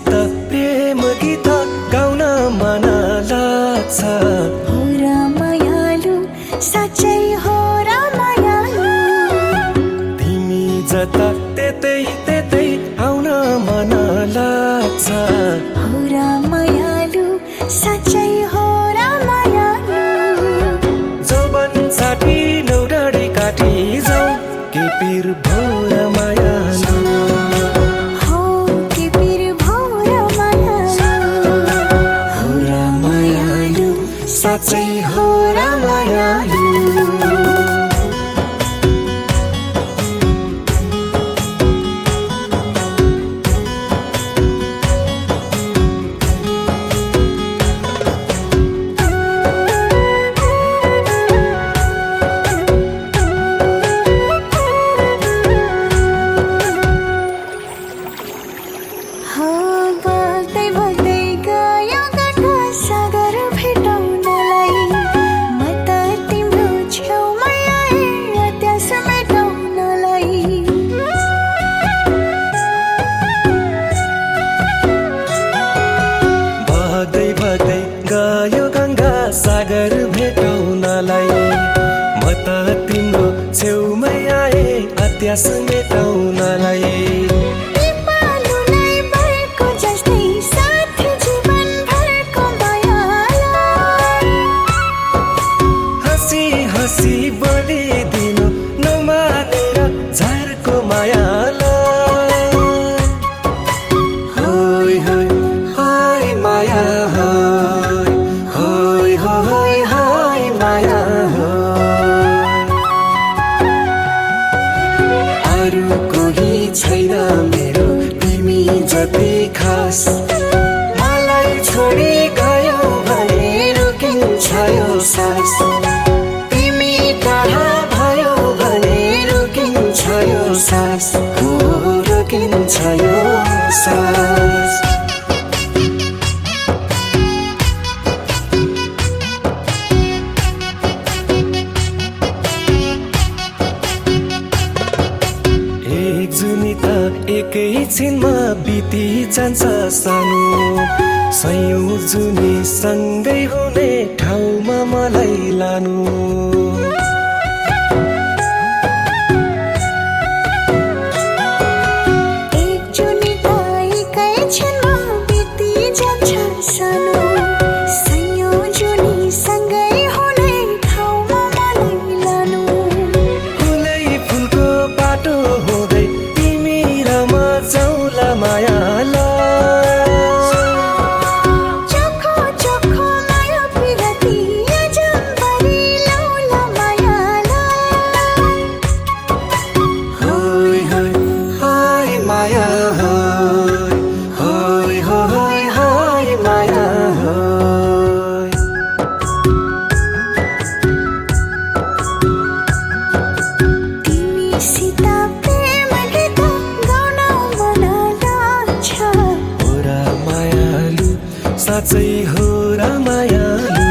तिमीसित प्रेम गीत गाउन मन लाग्छ। हो रमायालु साँच्चै हो रमायालु। तिमी जता त्यतै त्यतै आउन मन लाग्छ। हो रमायालु साँच्चै हो रमायालु। जौवन साठी नौ डाँडी काटी जाऊ के पिर भो रमायालु। हो के पिर भो रमायालु। हो रमायालु साँच्चै हो रमायालु। हो बग्दै बग्दै गयो गङ्गा सागर भेटाउनलाई। म त तिम्रो छेउमै आएँ अत्यास मेटाउनलाई। बग्दै बग्दै गयो गङ्गा सागर भेटाउनलाई। म त तिम्रो छेउमै आएँ अत्यास मेटाउनलाई। पालुलाई भरको जस्तै साथ जीवन भरको मायालाई। हँसी हँसी बोलिदिनु नमानेर झर्को मायालाई। होइ होइ होइ माया होइ, होइ होइ होइ माया होइ। अरू कोही छैन मेरो तिमी जति खास। मलाई छोडी गयो भने रुकिन्छ यो सास। तिमी टाढा भयो भने रुकिन्छ यो सास। हो रुकिन्छ यो सास। एक जुनी त एकै छिनमा बिति जान्छ सानो। सयौं जुनी सँगै हुने ठाउँमा मलाई लानु। एक जुनी त एकै छिनमा बिति जान्छ सानो। सयौं जुनी सँगै हुने ठाउँमा मलाई लानु। फुलै फुलको बाटो हुँदै तिमी र म जाउँला मायालाई। चोखो चोखो माया पिरती अजम्बरी लाउला मायालाई। होइ होइ होइ माया होइ, होइ होइ होइ माया होइ। तिमीसित प्रेम गीत गाउन मन लाग्छ। हो रमायालु साँच्चै हो रमायालु।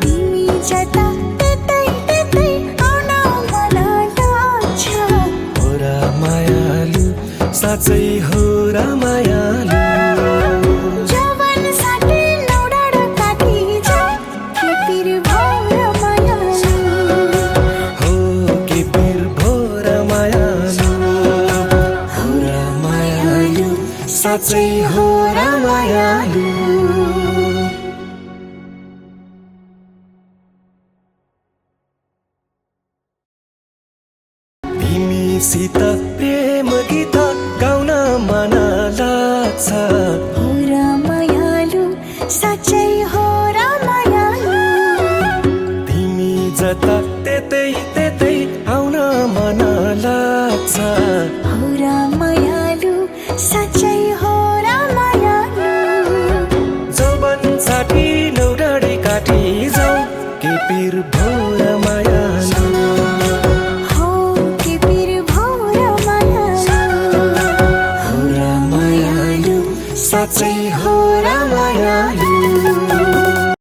तिमी जता त्यतै त्यतै आउन मन लाग्छ। हो रमायालु साँच्चै हो रमायालु। जवन साथी नौ डाँडा काटी जाऊ के पिर भो रमायालु। हो के पिर भो रमायालु। हो रमायालु साँच्चै हो रमायालु। तिमीसित प्रेम गीत गाउन मन लाग्छ। हो रमायालु साँच्चै हो रमायालु। तिमी जता त्यतै त्यतै आउन मन लाग्छ। हो रमायालु साँच्चै हो रमायालु। जौवन साठी नौ डाँडी काटी जाऊ के पिर भो रमायालु। हो के पिर भो रमायालु। हो रमायालु साँच्चै हो रमायालु।